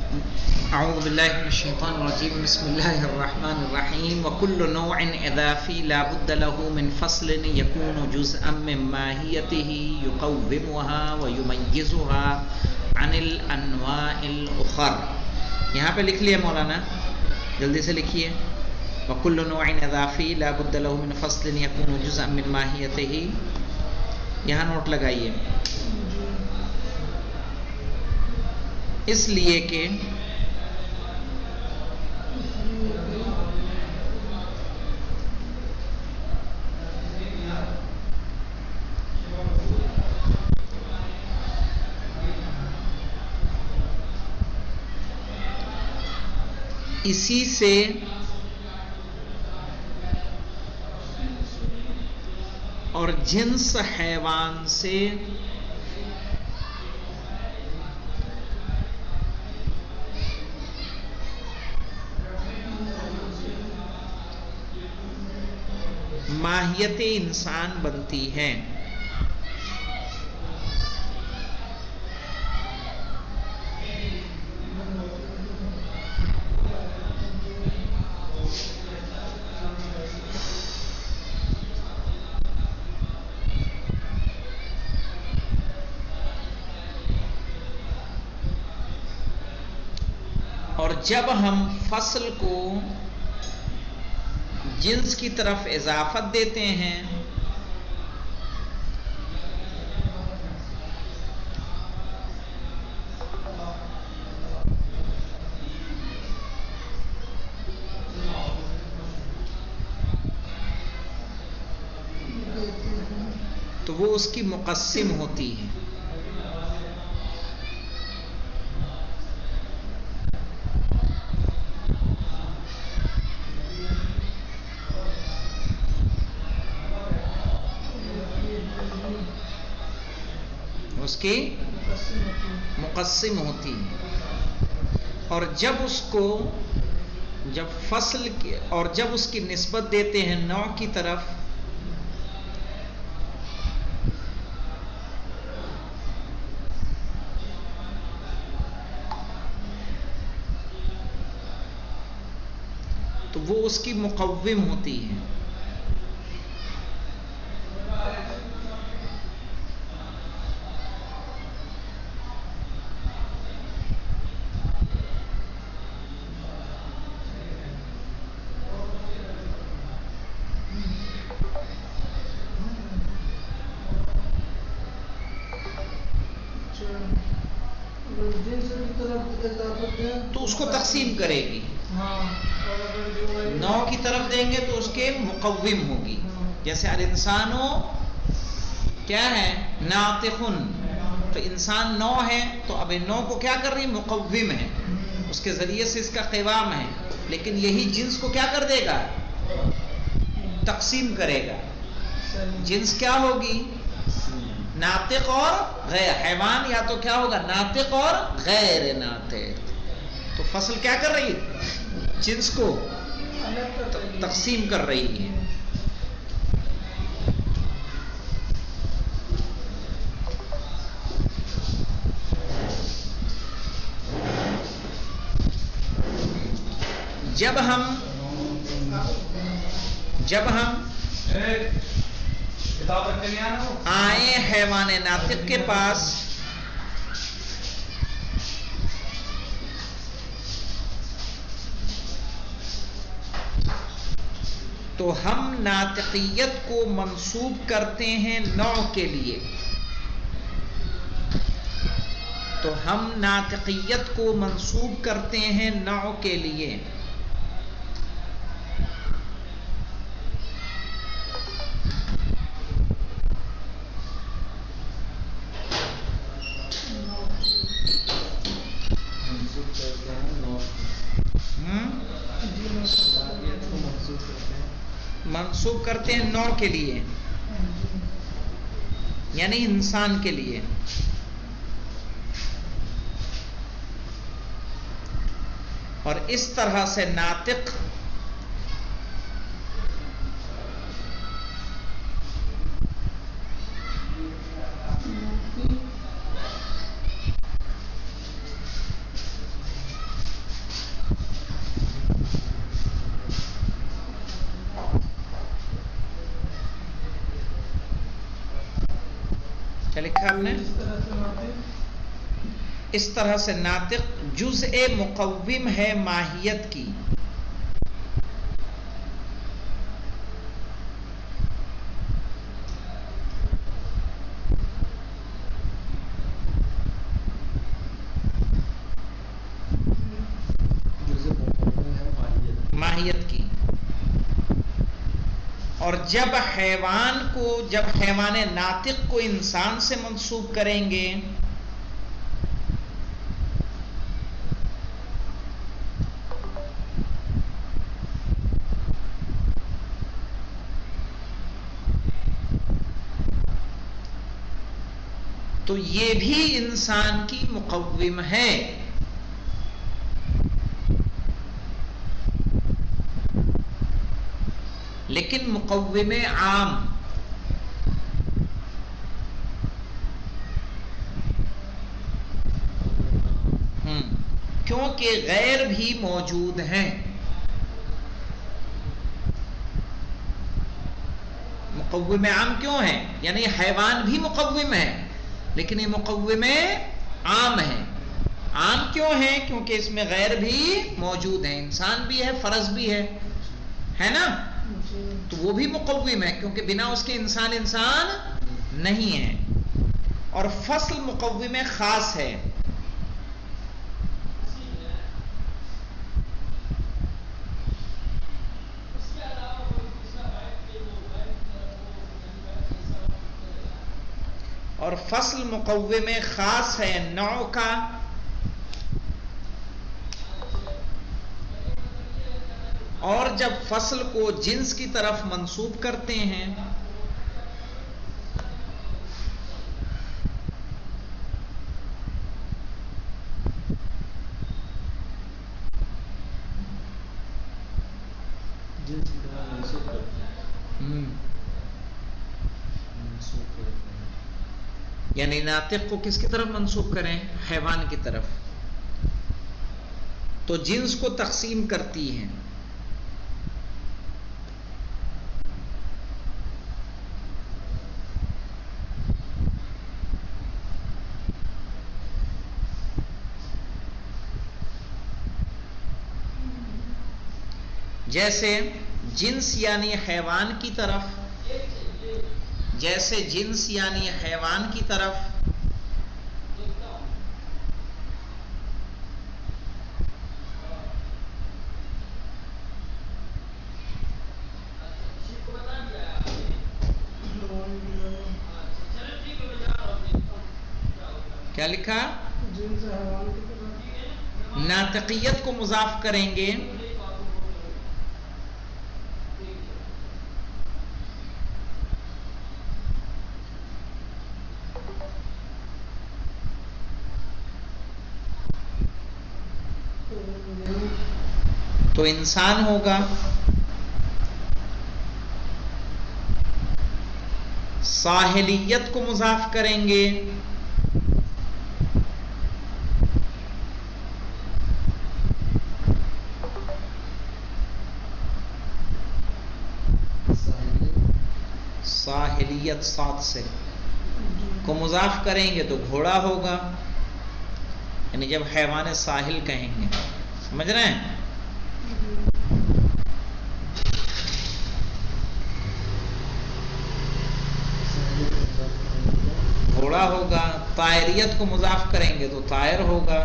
اعوذ باللہ من الشیطان الرجیم بسم اللہ الرحمن الرحیم وکل نوع اضافی لا بد له من فصل یکون جزءا من ماہیته یقومها ویمیزها عن الانواع الاخر. یہاں پہ لکھ لیا مولانا، جلدی سے لکھیے. وکل نوع اضافی لا بد له من فصل یکون جزءا من ماہیته، یہاں نوٹ لگائیے. اس لیے کہ اسی سے اور جنس حیوان سے ماہیت انسان بنتی ہے. اور جب ہم فصل کو جنس کی طرف اضافت دیتے ہیں تو وہ اس کی مقسم ہوتی ہے. اس کی مقسم ہوتی ہے. اور جب اس کو فصل کی اور جب اس کی نسبت دیتے ہیں نوع کی طرف تو وہ اس کی مقوم ہوتی ہے. تو اس کو تقسیم کرے گی. نو کی طرف دیں گے تو اس کے مقوم ہوگی. جیسے الانسان کیا ہے؟ ناطقن. تو انسان نو ہے تو اب نو کو کیا کر رہی؟ مقوم ہے، اس کے ذریعے سے اس کا قوام ہے. لیکن یہی جنس کو کیا کر دے گا؟ تقسیم کرے گا. جنس کیا ہوگی؟ ناطق اور غیر. حیوان یا تو کیا ہوگا؟ ناطق اور غیر ناطق. تو فصل کیا کر رہی ہے؟ جنس کو تقسیم کر رہی ہے. جب ہم آئے حیوان ناطق کے پاس تو ہم ناطقیت کو منسوب کرتے ہیں نوع کے لیے. تو ہم ناطقیت کو منسوب کرتے ہیں نوع کے لیے. منسوب کرتے ہیں نوع کے لیے، یعنی انسان کے لیے. اور اس طرح سے ناطق لکھا آپ نے؟ اس طرح سے ناطق جزء مقوم ہے ماہیت کی، ماہیت کی. اور جب حیوان ناطق کو انسان سے منسوب کریں گے تو یہ بھی انسان کی مقوم ہے. لیکن مقوم عام، کیونکہ غیر بھی موجود ہیں. مقوم عام کیوں ہے؟ یعنی حیوان بھی مقوم ہے لیکن یہ مقوم عام ہے. عام کیوں ہے؟ کیونکہ اس میں غیر بھی موجود ہیں. انسان بھی ہے، فرض بھی ہے نا، تو وہ بھی مقوم ہے کیونکہ بنا اس کے انسان نہیں ہے. اور فصل مقوم خاص ہے. اور فصل مقوم خاص ہے نوع کا، اور جب فصل کو جنس کی طرف منسوب کرتے ہیں یعنی ناطق کو کس کی طرف منسوب کریں؟ حیوان کی طرف، تو جنس کو تقسیم کرتی ہیں. جیسے جنس یعنی حیوان کی طرف، کیا لکھا؟ ناطقیت کو مضاف کریں گے تو انسان ہوگا. ساحلیت کو مضاف کریں گے ساحلیت ساتھ سے کو مضاف کریں گے تو گھوڑا ہوگا. یعنی جب حیوان ساحل کہیں گے، سمجھ رہے ہیں؟ گھوڑا ہوگا. طائریت کو مضاف کریں گے تو طائر ہوگا.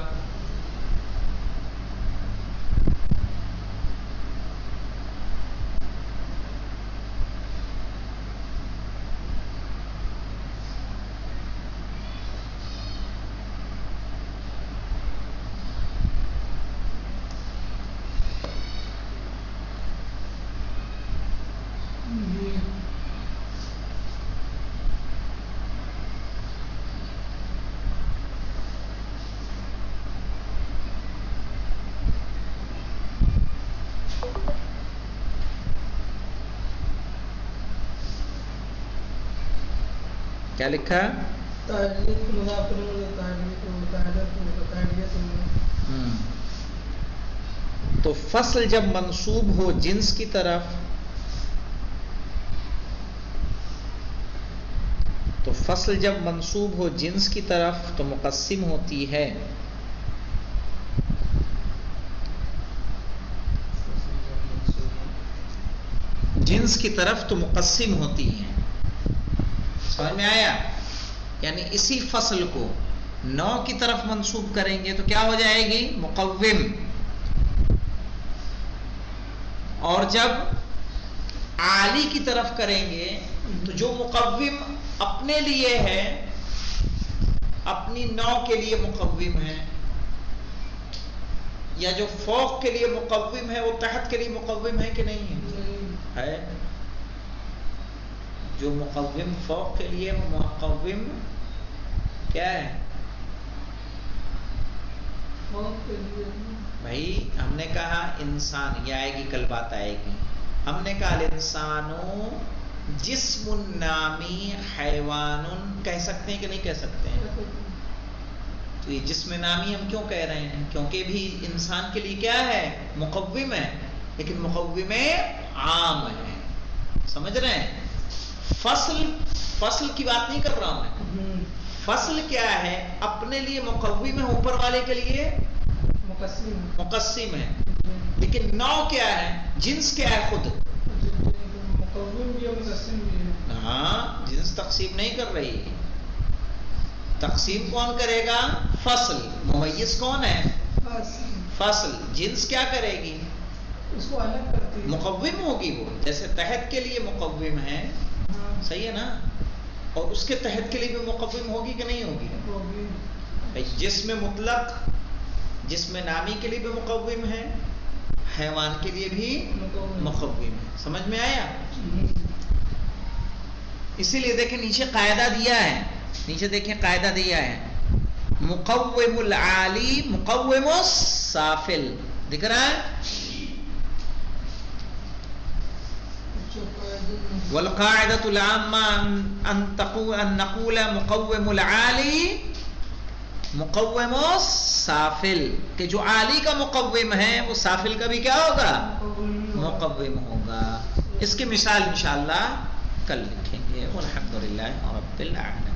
کیا لکھا؟ تو فصل جب منسوب ہو جنس کی طرف تو فصل جب منصوب ہو جنس کی طرف تو مقسم ہوتی ہے. جنس کی طرف تو مقسم ہوتی ہے. سمجھ میں آیا؟ یعنی اسی فصل کو نوع کی طرف منسوب کریں گے تو کیا ہو جائے گی؟ مقوم. اور جب عالی کی طرف کریں گے تو جو مقوم اپنے لیے ہے، اپنی نوع کے لیے مقوم ہے، یا جو فوق کے لیے مقوم ہے وہ تحت کے لیے مقوم ہے کہ نہیں ہے؟ جو مقوم فوق کے لیے مقوم کیا ہے؟ بھائی ہم نے کہا انسان، یہ آئے گی کل بات آئے گی، ہم نے کہا الانسانو جسم نامی حیوان کہہ سکتے ہیں کہ نہیں کہہ سکتے ہیں؟ تو یہ جسم نامی ہم کیوں کہہ رہے ہیں؟ کیونکہ بھی انسان کے لیے کیا ہے؟ مقوم ہے، لیکن مقوم عام ہے. سمجھ رہے ہیں؟ فصل کی بات نہیں کر رہا ہوں میں. فصل کیا ہے؟ اپنے لیے مقوم ہے، اوپر والے کے لیے مقسم ہے. لیکن نوع کیا ہے؟ جنس کیا ہے؟ خود ہاں، جنس تقسیم نہیں کر رہی ہے. تقسیم کون کرے گا؟ فصل. ممیز کون ہے؟ فصل. جنس کیا کرے گی؟ اس کو الگ کرتی ہے، مقوم ہوگی. وہ جیسے تحت کے لیے مقوم ہے، صحیح ہے نا، اور اس کے تحت کے لیے بھی مقوم ہوگی کہ نہیں ہوگی؟ جسم مطلق، جسم نامی کے لیے بھی مقوم ہے، حیوان کے لیے بھی مقوم ہے. سمجھ میں آیا؟ اسی لیے دیکھیں نیچے قاعدہ دیا ہے، نیچے دیکھیں قاعدہ دیا ہے، مقوم العالی مقوم السافل. دکھ رہا ہے؟ والقاعدة العامة أن نقول مقوم العالی مقوم السافل، کہ جو عالی کا مقوم ہے وہ سافل کا بھی کیا ہوگا؟ مقوم ہوگا. اس کی مثال انشاءاللہ کل لکھیں گے. والحمدللہ رب العالمین.